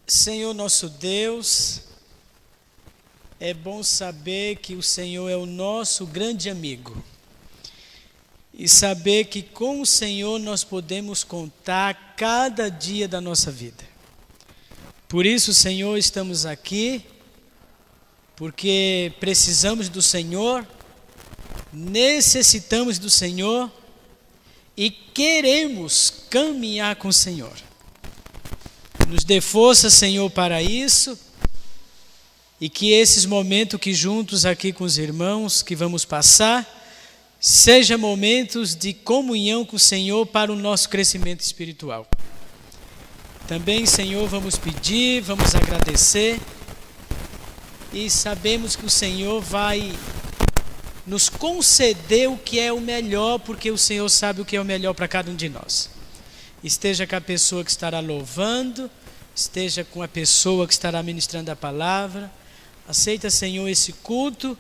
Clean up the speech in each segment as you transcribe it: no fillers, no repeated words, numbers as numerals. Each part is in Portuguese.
Senhor nosso Deus, é bom saber que o Senhor é o nosso grande amigo e saber que com o Senhor nós podemos contar cada dia da nossa vida. Por isso, Senhor, estamos aqui, porque precisamos do Senhor, necessitamos do Senhor e queremos caminhar com o Senhor. Nos dê força, Senhor, para isso, e que esses momentos que juntos aqui com os irmãos que vamos passar, sejam momentos de comunhão com o Senhor para o nosso crescimento espiritual. Também, Senhor, vamos pedir, vamos agradecer, e sabemos que o Senhor vai nos conceder o que é o melhor, porque o Senhor sabe o que é o melhor para cada um de nós. Esteja com a pessoa que estará louvando, esteja com a pessoa que estará ministrando a palavra. Aceita, Senhor, esse culto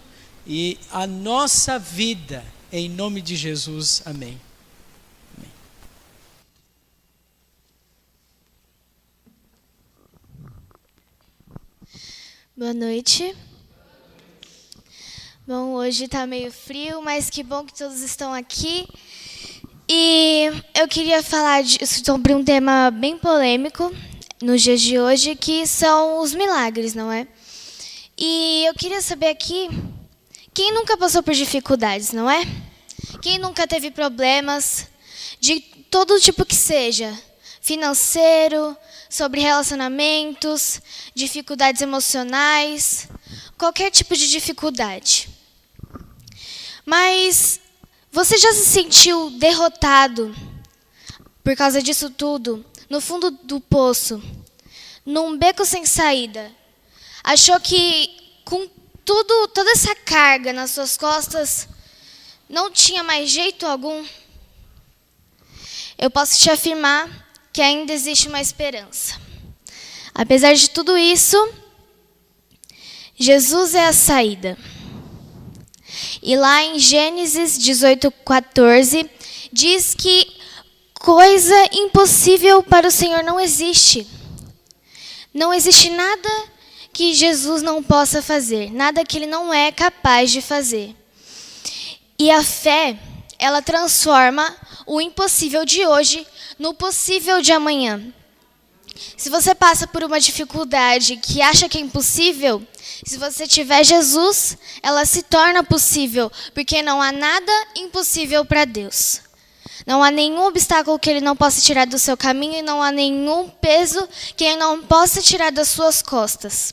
e a nossa vida, em nome de Jesus. Amém. Amém. Boa noite. Bom, hoje está meio frio, mas que bom que todos estão aqui. E eu queria falar sobre um tema bem polêmico nos dias de hoje, que são os milagres, não é? E eu queria saber aqui, quem nunca passou por dificuldades, não é? Quem nunca teve problemas de todo tipo que seja, financeiro, sobre relacionamentos, dificuldades emocionais, qualquer tipo de dificuldade. Mas você já se sentiu derrotado por causa disso tudo, no fundo do poço, num beco sem saída? Achou que com toda essa carga nas suas costas, não tinha mais jeito algum? Eu posso te afirmar que ainda existe uma esperança. Apesar de tudo isso, Jesus é a saída. E lá em Gênesis 18:14, diz que coisa impossível para o Senhor não existe. Não existe nada que Jesus não possa fazer, nada que Ele não é capaz de fazer. E a fé, ela transforma o impossível de hoje no possível de amanhã. Se você passa por uma dificuldade que acha que é impossível, se você tiver Jesus, ela se torna possível, porque não há nada impossível para Deus. Não há nenhum obstáculo que Ele não possa tirar do seu caminho e não há nenhum peso que Ele não possa tirar das suas costas.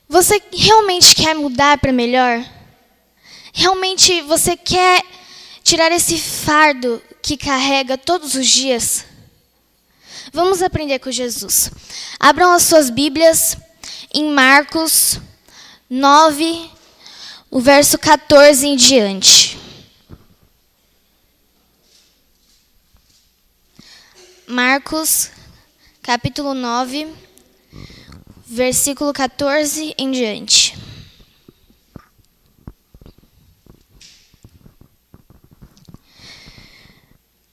Você realmente quer mudar para melhor? Realmente você quer tirar esse fardo que carrega todos os dias? Vamos aprender com Jesus. Abram as suas Bíblias em Marcos 9, o verso 14 em diante. Marcos, capítulo 9, versículo 14 em diante.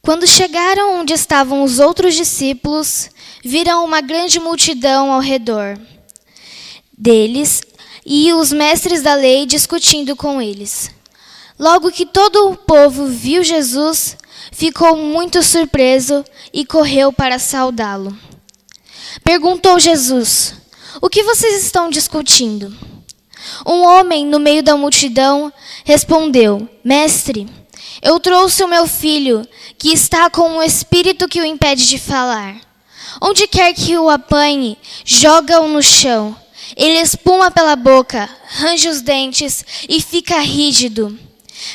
Quando chegaram onde estavam os outros discípulos, viram uma grande multidão ao redor deles e os mestres da lei discutindo com eles. Logo que todo o povo viu Jesus, ficou muito surpreso e correu para saudá-lo. Perguntou Jesus: "O que vocês estão discutindo?" Um homem no meio da multidão respondeu: "Mestre, eu trouxe o meu filho, que está com um espírito que o impede de falar. Onde quer que o apanhe, joga-o no chão. Ele espuma pela boca, range os dentes e fica rígido.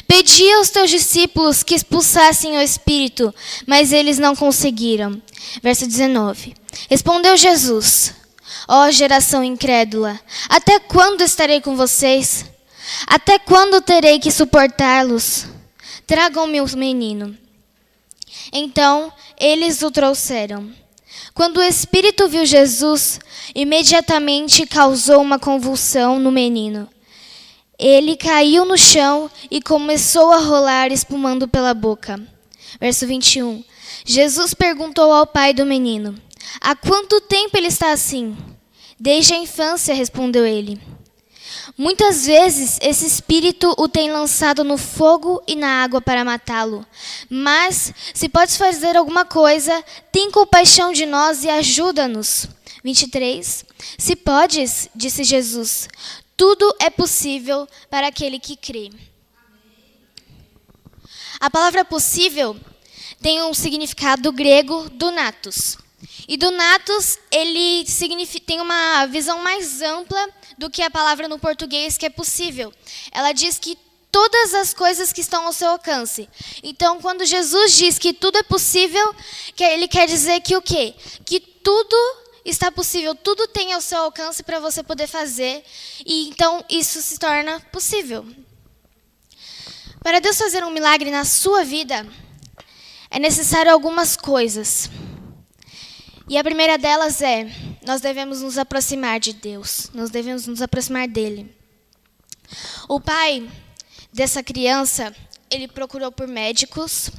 Pedi aos teus discípulos que expulsassem o espírito, mas eles não conseguiram." Verso 19. Respondeu Jesus: "Ó geração incrédula, até quando estarei com vocês? Até quando terei que suportá-los? Tragam-me o menino." Então, eles o trouxeram. Quando o espírito viu Jesus, imediatamente causou uma convulsão no menino. Ele caiu no chão e começou a rolar, espumando pela boca. Verso 21. Jesus perguntou ao pai do menino: Há quanto tempo ele está assim? Desde a infância, respondeu ele. Muitas vezes esse espírito o tem lançado no fogo e na água para matá-lo. Mas, se podes fazer alguma coisa, tem compaixão de nós e ajuda-nos. 23. Se podes, disse Jesus, tudo é possível para aquele que crê. A palavra possível tem um significado grego, dunatos. E dunatos, ele tem uma visão mais ampla do que a palavra no português, que é possível. Ela diz que todas as coisas que estão ao seu alcance. Então, quando Jesus diz que tudo é possível, ele quer dizer que o quê? Que tudo está possível, tudo tem ao seu alcance para você poder fazer. E então, isso se torna possível. Para Deus fazer um milagre na sua vida, é necessário algumas coisas. E a primeira delas é, nós devemos nos aproximar de Deus. Nós devemos nos aproximar dele. O pai dessa criança, ele procurou por médicos,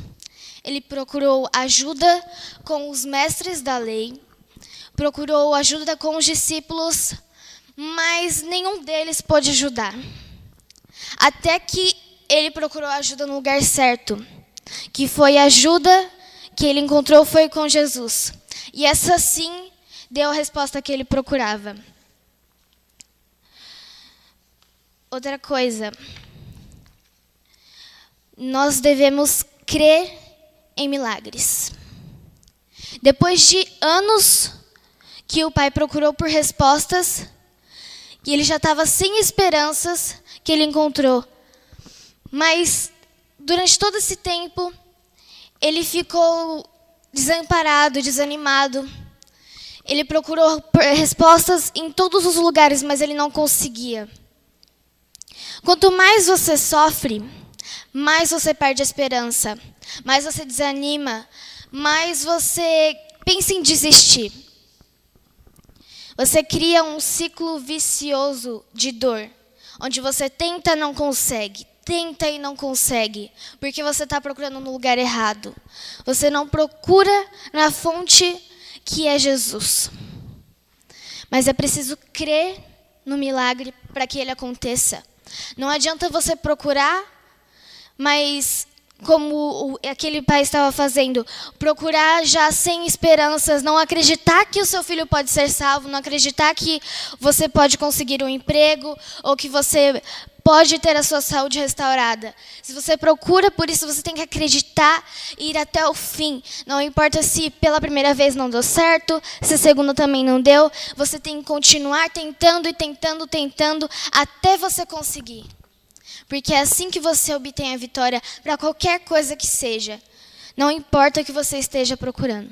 ele procurou ajuda com os mestres da lei, procurou ajuda com os discípulos, mas nenhum deles pôde ajudar. Até que ele procurou ajuda no lugar certo, que foi a ajuda que ele encontrou foi com Jesus. E essa sim deu a resposta que ele procurava. Outra coisa, nós devemos crer em milagres. Depois de anos que o pai procurou por respostas, e ele já estava sem esperanças, que ele encontrou. Mas durante todo esse tempo, ele ficou desamparado, desanimado. Ele procurou respostas em todos os lugares, mas ele não conseguia. Quanto mais você sofre, mais você perde a esperança, mais você desanima, mais você pensa em desistir. Você cria um ciclo vicioso de dor, onde você tenta e não consegue, tenta e não consegue, porque você está procurando no lugar errado. Você não procura na fonte que é Jesus. Mas é preciso crer no milagre para que ele aconteça. Não adianta você procurar, mas como aquele pai estava fazendo, procurar já sem esperanças, não acreditar que o seu filho pode ser salvo, não acreditar que você pode conseguir um emprego ou que você pode ter a sua saúde restaurada. Se você procura por isso, você tem que acreditar e ir até o fim. Não importa se pela primeira vez não deu certo, se a segunda também não deu, você tem que continuar tentando e tentando até você conseguir. Porque é assim que você obtém a vitória para qualquer coisa que seja. Não importa o que você esteja procurando.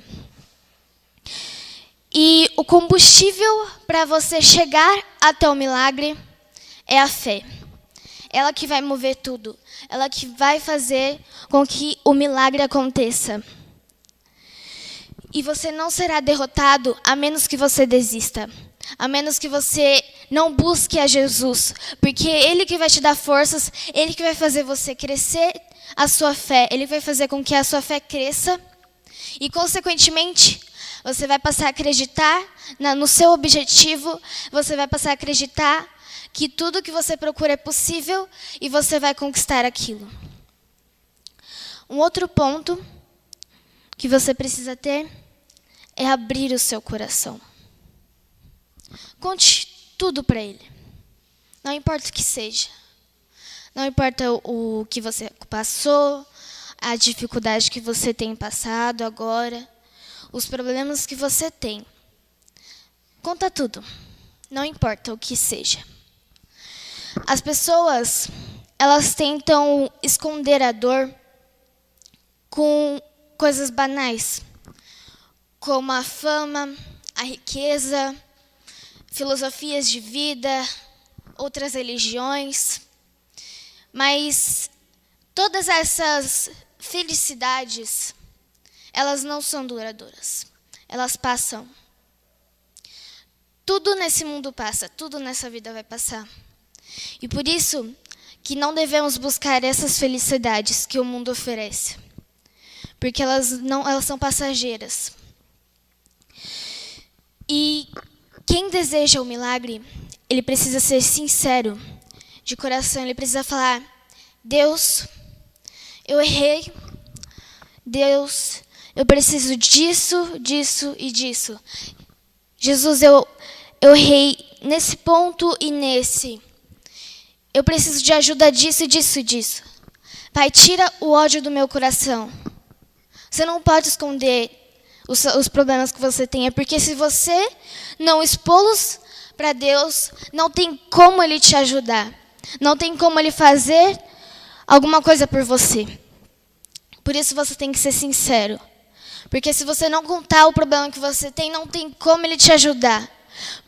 E o combustível para você chegar até o milagre é a fé. Ela que vai mover tudo. Ela que vai fazer com que o milagre aconteça. E você não será derrotado a menos que você desista. A menos que você não busque a Jesus. Porque Ele que vai te dar forças, Ele que vai fazer você crescer a sua fé. Ele vai fazer com que a sua fé cresça. E, consequentemente, você vai passar a acreditar no seu objetivo. Você vai passar a acreditar que tudo que você procura é possível e você vai conquistar aquilo. Um outro ponto que você precisa ter é abrir o seu coração. Conte tudo para Ele. Não importa o que seja. Não importa o que você passou, a dificuldade que você tem passado agora, os problemas que você tem. Conta tudo. Não importa o que seja. As pessoas, elas tentam esconder a dor com coisas banais, como a fama, a riqueza, filosofias de vida, outras religiões. Mas todas essas felicidades, elas não são duradouras. Elas passam. Tudo nesse mundo passa, tudo nessa vida vai passar. E por isso que não devemos buscar essas felicidades que o mundo oferece. Porque elas são passageiras. E quem deseja o milagre, ele precisa ser sincero, de coração. Ele precisa falar: Deus, eu errei. Deus, eu preciso disso, disso e disso. Jesus, eu errei nesse ponto e nesse. Eu preciso de ajuda disso, disso e disso. Pai, tira o ódio do meu coração. Você não pode esconder os problemas que você tem. É porque se você não expô-los para Deus, não tem como Ele te ajudar. Não tem como Ele fazer alguma coisa por você. Por isso você tem que ser sincero. Porque se você não contar o problema que você tem, não tem como Ele te ajudar.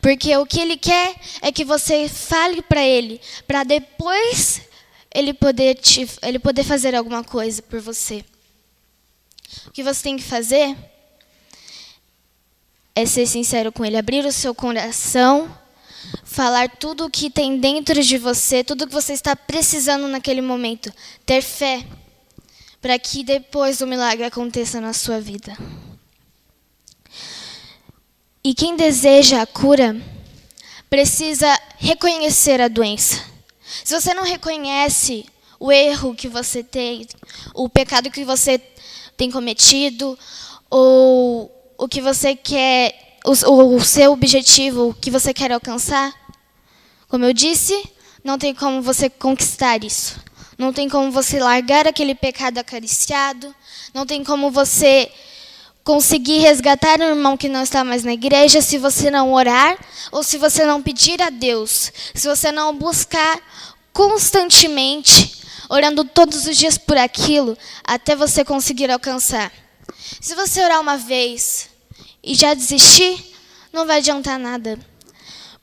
Porque o que Ele quer é que você fale para Ele, para depois Ele poder fazer alguma coisa por você. O que você tem que fazer é ser sincero com Ele, abrir o seu coração, falar tudo o que tem dentro de você, tudo o que você está precisando naquele momento. Ter fé para que depois o milagre aconteça na sua vida. E quem deseja a cura precisa reconhecer a doença. Se você não reconhece o erro que você tem, o pecado que você tem cometido, ou o que você quer, o seu objetivo, o que você quer alcançar, como eu disse, não tem como você conquistar isso. Não tem como você largar aquele pecado acariciado, não tem como você conseguir resgatar um irmão que não está mais na igreja se você não orar ou se você não pedir a Deus, se você não buscar constantemente, orando todos os dias por aquilo, até você conseguir alcançar. Se você orar uma vez e já desistir, não vai adiantar nada,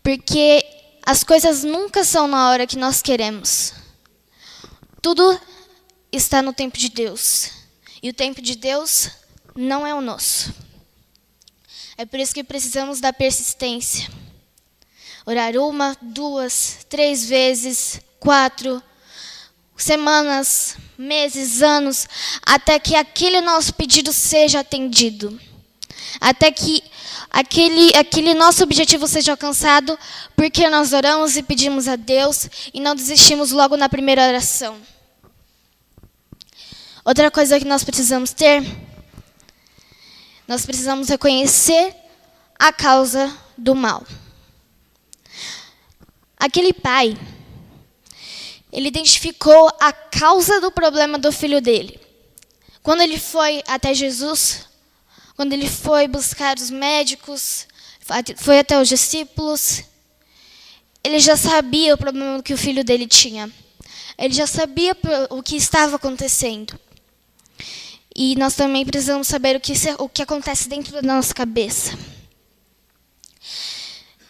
porque as coisas nunca são na hora que nós queremos. Tudo está no tempo de Deus, e o tempo de Deus não é o nosso. É por isso que precisamos da persistência. Orar 1, 2, 3 vezes, 4 semanas, meses, anos, até que aquele nosso pedido seja atendido. Até que aquele nosso objetivo seja alcançado, porque nós oramos e pedimos a Deus e não desistimos logo na primeira oração. Outra coisa que nós precisamos ter, nós precisamos reconhecer a causa do mal. Aquele pai, ele identificou a causa do problema do filho dele. Quando ele foi até Jesus, quando ele foi buscar os médicos, foi até os discípulos, ele já sabia o problema que o filho dele tinha. Ele já sabia o que estava acontecendo. E nós também precisamos saber o que acontece dentro da nossa cabeça.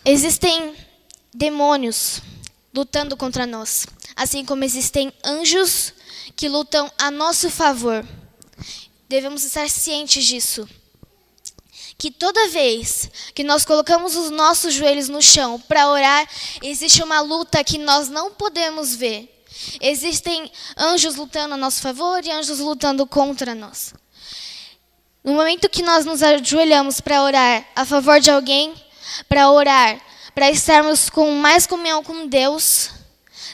Existem demônios lutando contra nós, assim como existem anjos que lutam a nosso favor. Devemos estar cientes disso. Que toda vez que nós colocamos os nossos joelhos no chão para orar, existe uma luta que nós não podemos ver. Existem anjos lutando a nosso favor e anjos lutando contra nós. No momento que nós nos ajoelhamos para orar a favor de alguém, para orar, para estarmos com mais comunhão com Deus,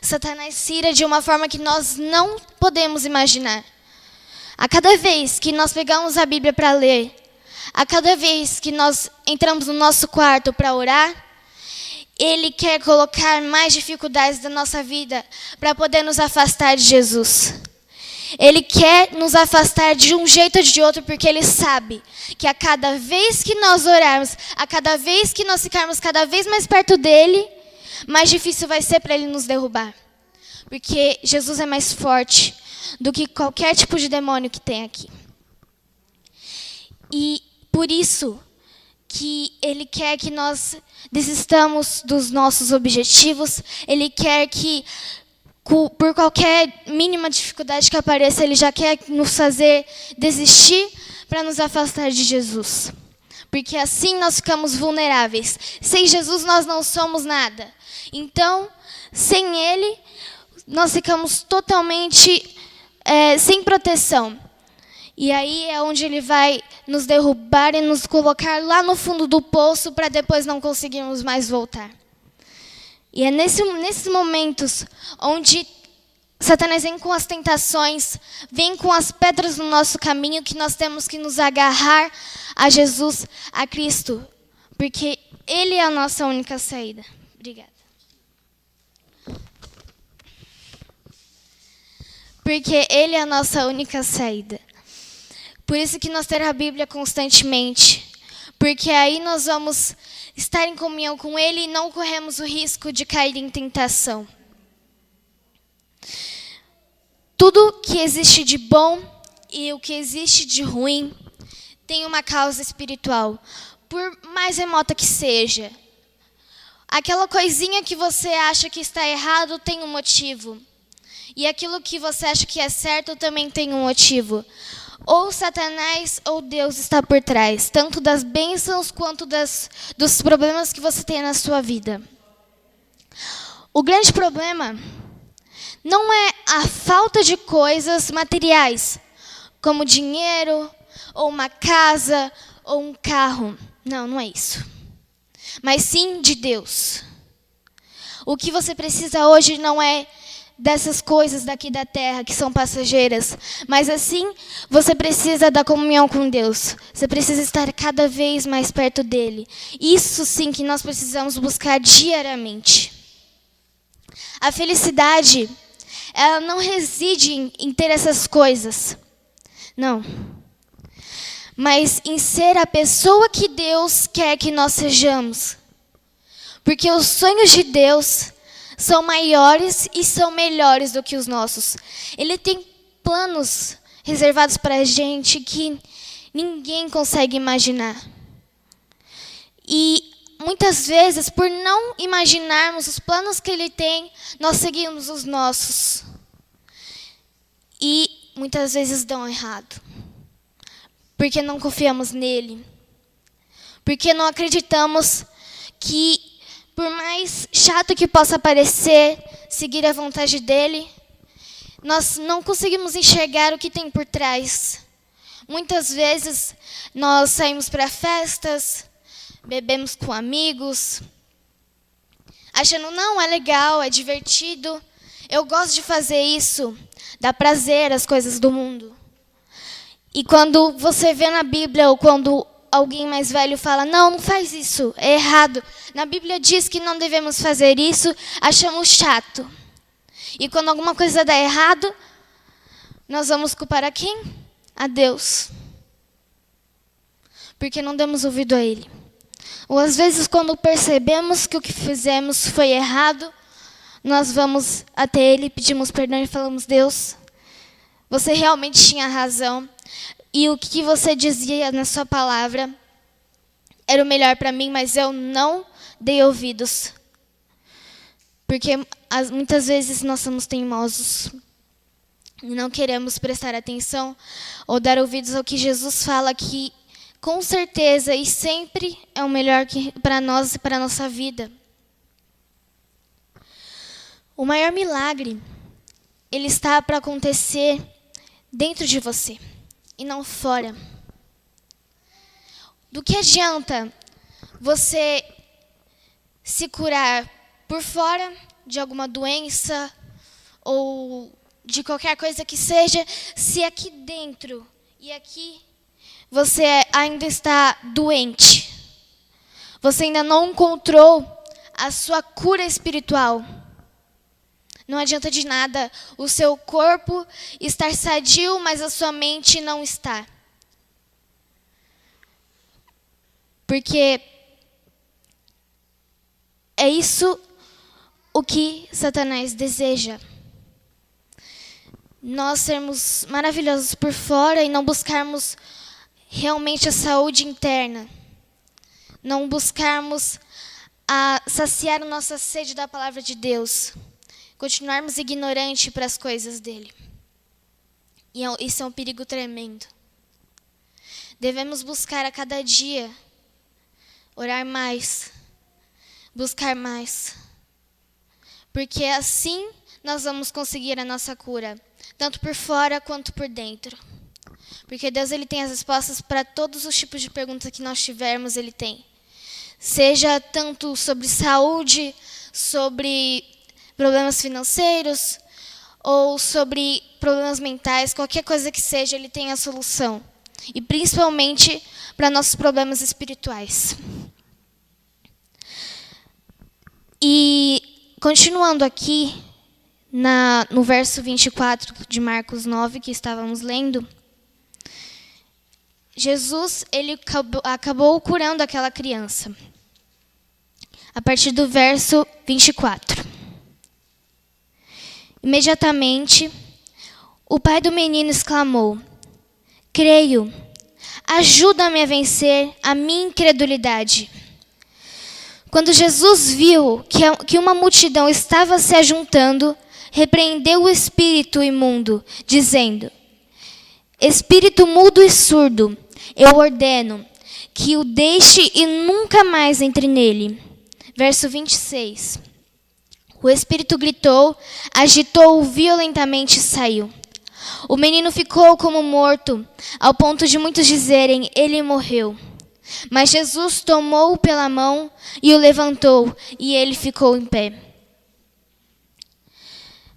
Satanás se ira de uma forma que nós não podemos imaginar. A cada vez que nós pegamos a Bíblia para ler, a cada vez que nós entramos no nosso quarto para orar, ele quer colocar mais dificuldades da nossa vida para poder nos afastar de Jesus. Ele quer nos afastar de um jeito ou de outro, porque ele sabe que a cada vez que nós orarmos, a cada vez que nós ficarmos cada vez mais perto dele, mais difícil vai ser para ele nos derrubar. Porque Jesus é mais forte do que qualquer tipo de demônio que tem aqui. E por isso que ele quer que nós desistamos dos nossos objetivos. Ele quer que, por qualquer mínima dificuldade que apareça, ele já quer nos fazer desistir para nos afastar de Jesus. Porque assim nós ficamos vulneráveis. Sem Jesus nós não somos nada. Então, sem ele, nós ficamos totalmente sem proteção. E aí é onde ele vai nos derrubar e nos colocar lá no fundo do poço para depois não conseguirmos mais voltar. E é nesses momentos onde Satanás vem com as tentações, vem com as pedras no nosso caminho, que nós temos que nos agarrar a Jesus, a Cristo, porque Ele é a nossa única saída. Obrigada. Porque Ele é a nossa única saída. Por isso que nós temos a Bíblia constantemente, porque aí nós vamos estar em comunhão com Ele e não corremos o risco de cair em tentação. Tudo que existe de bom e o que existe de ruim tem uma causa espiritual, por mais remota que seja. Aquela coisinha que você acha que está errado tem um motivo. E aquilo que você acha que é certo também tem um motivo. Ou Satanás ou Deus está por trás, tanto das bênçãos quanto dos problemas que você tem na sua vida. O grande problema não é a falta de coisas materiais, como dinheiro, ou uma casa, ou um carro. Não é isso. Mas sim de Deus. O que você precisa hoje não é dessas coisas daqui da terra que são passageiras, mas assim você precisa da comunhão com Deus. Você precisa estar cada vez mais perto dele. Isso sim que nós precisamos buscar diariamente. A felicidade, ela não reside em ter essas coisas, não. Mas em ser a pessoa que Deus quer que nós sejamos. Porque os sonhos de Deus são maiores e são melhores do que os nossos. Ele tem planos reservados para a gente que ninguém consegue imaginar. E muitas vezes, por não imaginarmos os planos que Ele tem, nós seguimos os nossos. E muitas vezes dão errado. Porque não confiamos nele. Porque não acreditamos que, por mais chato que possa parecer, seguir a vontade dele, nós não conseguimos enxergar o que tem por trás. Muitas vezes nós saímos para festas, bebemos com amigos, achando, não, é legal, é divertido, eu gosto de fazer isso, dá prazer às coisas do mundo. E quando você vê na Bíblia, ou quando alguém mais velho fala, não faz isso, é errado. Na Bíblia diz que não devemos fazer isso, achamos chato. E quando alguma coisa dá errado, nós vamos culpar a quem? A Deus. Porque não demos ouvido a Ele. Ou às vezes, quando percebemos que o que fizemos foi errado, nós vamos até Ele, pedimos perdão e falamos, Deus, você realmente tinha razão. E o que você dizia na sua palavra era o melhor para mim, mas eu não dei ouvidos. Porque muitas vezes nós somos teimosos e não queremos prestar atenção ou dar ouvidos ao que Jesus fala, que com certeza e sempre é o melhor para nós e para a nossa vida. O maior milagre, ele está para acontecer dentro de você e não fora. Do que adianta você se curar por fora de alguma doença ou de qualquer coisa que seja, se aqui dentro e aqui você ainda está doente? Você ainda não encontrou a sua cura espiritual. Não adianta de nada o seu corpo estar sadio, mas a sua mente não está. Porque é isso o que Satanás deseja. Nós sermos maravilhosos por fora e não buscarmos realmente a saúde interna. Não buscarmos saciar a nossa sede da palavra de Deus. Continuarmos ignorantes para as coisas dele. E isso é um perigo tremendo. Devemos buscar a cada dia, orar mais, buscar mais. Porque assim nós vamos conseguir a nossa cura, tanto por fora quanto por dentro. Porque Deus ele tem as respostas para todos os tipos de perguntas que nós tivermos, ele tem. Seja tanto sobre saúde, sobre problemas financeiros, ou sobre problemas mentais, qualquer coisa que seja, ele tem a solução. E principalmente para nossos problemas espirituais. E continuando aqui, no verso 24 de Marcos 9, que estávamos lendo, Jesus ele acabou curando aquela criança. A partir do verso 24. Imediatamente, o pai do menino exclamou: creio, ajuda-me a vencer a minha incredulidade. Quando Jesus viu que uma multidão estava se ajuntando, repreendeu o espírito imundo, dizendo: espírito mudo e surdo, eu ordeno que o deixe e nunca mais entre nele. Verso 26. O espírito gritou, agitou-o violentamente e saiu. O menino ficou como morto, ao ponto de muitos dizerem: ele morreu. Mas Jesus tomou-o pela mão e o levantou, e ele ficou em pé.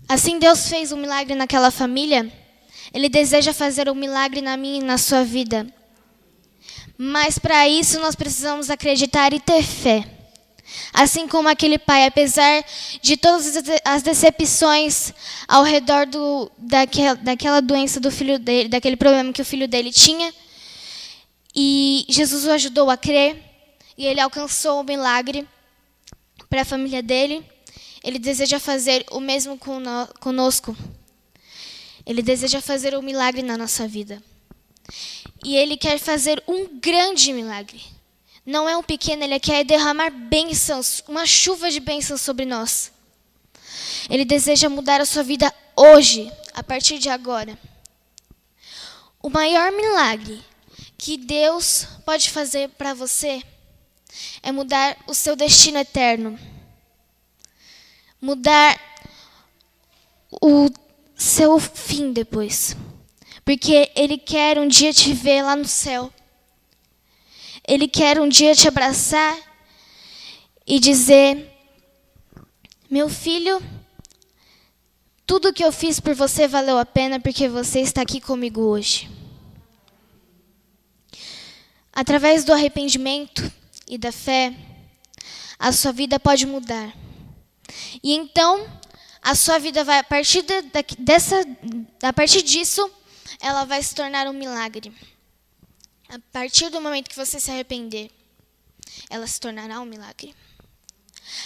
Assim Deus fez um milagre naquela família. Ele deseja fazer um milagre na minha e na sua vida. Mas para isso nós precisamos acreditar e ter fé. Assim como aquele pai, apesar de todas as decepções ao redor daquela doença do filho dele, daquele problema que o filho dele tinha, e Jesus o ajudou a crer, e ele alcançou o milagre para a família dele. Ele deseja fazer o mesmo conosco. Ele deseja fazer um milagre na nossa vida. E ele quer fazer um grande milagre. Não é um pequeno, ele quer derramar bênçãos, uma chuva de bênçãos sobre nós. Ele deseja mudar a sua vida hoje, a partir de agora. O maior milagre que Deus pode fazer para você é mudar o seu destino eterno. Mudar o seu fim depois. Porque Ele quer um dia te ver lá no céu. Ele quer um dia te abraçar e dizer: meu filho, tudo que eu fiz por você valeu a pena porque você está aqui comigo hoje. Através do arrependimento e da fé, a sua vida pode mudar. E então, a sua vida vai, a partir disso, ela vai se tornar um milagre. A partir do momento que você se arrepender, ela se tornará um milagre.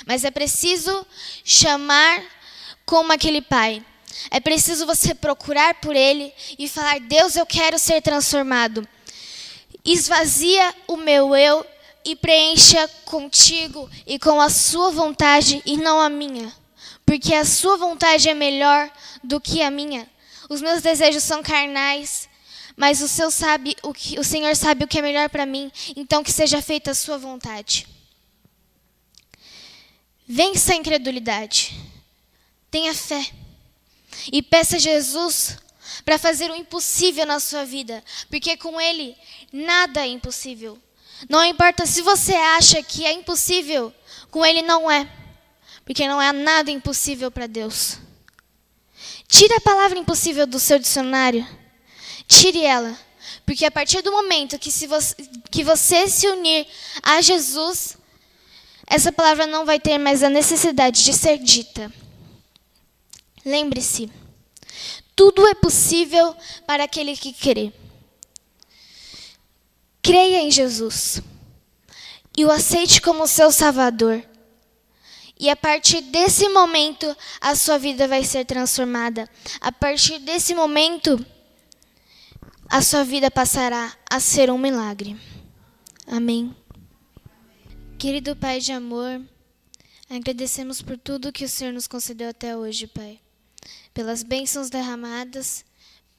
Mas é preciso chamar como aquele pai. É preciso você procurar por ele e falar: Deus, eu quero ser transformado. Esvazia o meu eu e preencha contigo e com a sua vontade e não a minha. Porque a sua vontade é melhor do que a minha. Os meus desejos são carnais, mas o Senhor sabe o que é melhor para mim, então que seja feita a sua vontade. Vença a incredulidade. Tenha fé. E peça a Jesus para fazer o impossível na sua vida, porque com Ele nada é impossível. Não importa se você acha que é impossível, com Ele não é, porque não há nada impossível para Deus. Tire a palavra impossível do seu dicionário. Tire ela, porque a partir do momento que você se unir a Jesus, essa palavra não vai ter mais a necessidade de ser dita. Lembre-se, tudo é possível para aquele que crê. Creia em Jesus e o aceite como seu Salvador. E a partir desse momento, a sua vida vai ser transformada. A partir desse momento, a sua vida passará a ser um milagre. Amém. Querido Pai de amor, agradecemos por tudo que o Senhor nos concedeu até hoje, Pai. Pelas bênçãos derramadas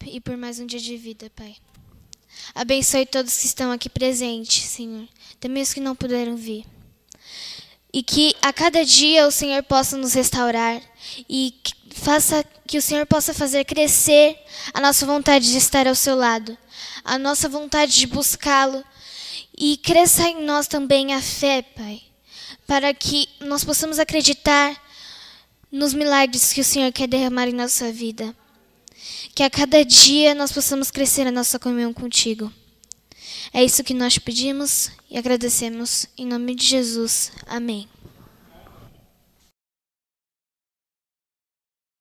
e por mais um dia de vida, Pai. Abençoe todos que estão aqui presentes, Senhor, também os que não puderam vir. E que a cada dia o Senhor possa nos restaurar e que o Senhor possa fazer crescer a nossa vontade de estar ao seu lado. a nossa vontade de buscá-lo e cresça em nós também a fé, Pai, para que nós possamos acreditar nos milagres que o Senhor quer derramar em nossa vida. Que a cada dia nós possamos crescer na nossa comunhão contigo. É isso que nós pedimos e agradecemos. Em nome de Jesus. Amém.